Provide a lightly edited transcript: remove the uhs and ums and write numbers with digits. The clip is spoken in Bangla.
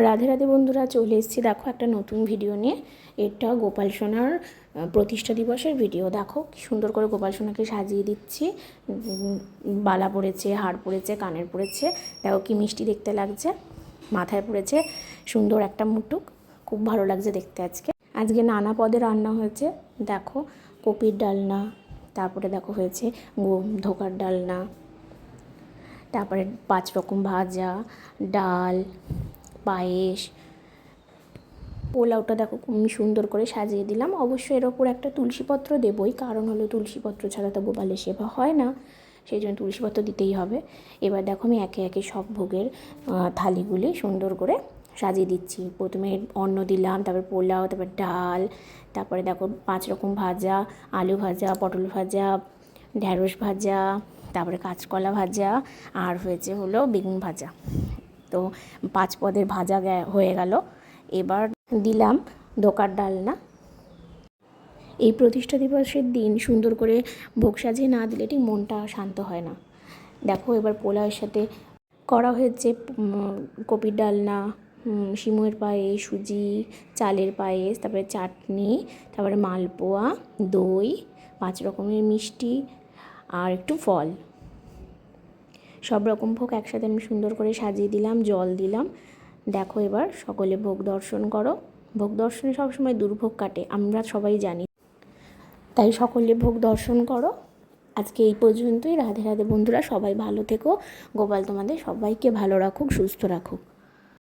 রাধে রাধে বন্ধুরা, চলে এসেছি দেখো একটা নতুন ভিডিও নিয়ে। এটা গোপাল সোনার প্রতিষ্ঠা দিবসের ভিডিও। দেখো কি সুন্দর করে গোপাল সোনাকে সাজিয়ে দিচ্ছি। বালা পড়েছে, হার পড়েছে, কানের পড়েছে। দেখো কি মিষ্টি দেখতে লাগছে। মাথায় পড়েছে সুন্দর একটা মুটুক, খুব ভালো লাগছে দেখতে। আজকে নানা পদে রান্না হয়েছে। দেখো কপির ডালনা, তারপরে দেখো হয়েছে ধোকার ডালনা, তারপরে 5 রকম ভাজা, ডাল, পায়েস, পোলাওটা দেখো আমি সুন্দর করে সাজিয়ে দিলাম। অবশ্যই এর ওপর একটা তুলসীপত্র দেবই, কারণ হলো তুলসীপত্র ছাড়া তো গোপালের সেবা হয় না, সেই জন্য তুলসীপত্র দিতেই হবে। এবার দেখো আমি একে একে সব ভোগের থালিগুলি সুন্দর করে সাজিয়ে দিচ্ছি। প্রথমে অন্ন দিলাম, তারপর পোলাও, তারপর ডাল, তারপরে দেখো 5 রকম ভাজা, আলু ভাজা, পটল ভাজা, ঢ্যাঁড়স ভাজা, তারপরে কাঁচকলা ভাজা, আর হয়েছে হলো বেগুন ভাজা। তো 5 পদের ভাজা হয়ে গেল। এবার দিলাম ধোকার ডালনা। এই প্রতিষ্ঠা দিবসের দিন সুন্দর করে ভোগ সাজিয়ে না দিলে ঠিক মনটা শান্ত হয় না। দেখো এবার পোলাওয়ের সাথে করা হয়েছে কপির ডালনা, সিমুয়ের পায়েস, সুজি চালের পায়েস, তারপরে চাটনি, তারপরে মালপোয়া, দই, 5 রকমের মিষ্টি, আর একটু ফল। সব রকম ভোগ একসাথে আমি সুন্দর করে সাজিয়ে দিলাম, জল দিলাম। দেখো এবার সকলে ভোগ দর্শন করো। ভোগ দর্শনে সবসময় দুর্ভোগ কাটে, আমরা সবাই জানি, তাই সকলে ভোগ দর্শন করো। আজকে এই পর্যন্তই। রাধে রাধে বন্ধুরা, সবাই ভালো থেকো। গোপাল তোমাদের সবাইকে ভালো রাখুক, সুস্থ রাখুক।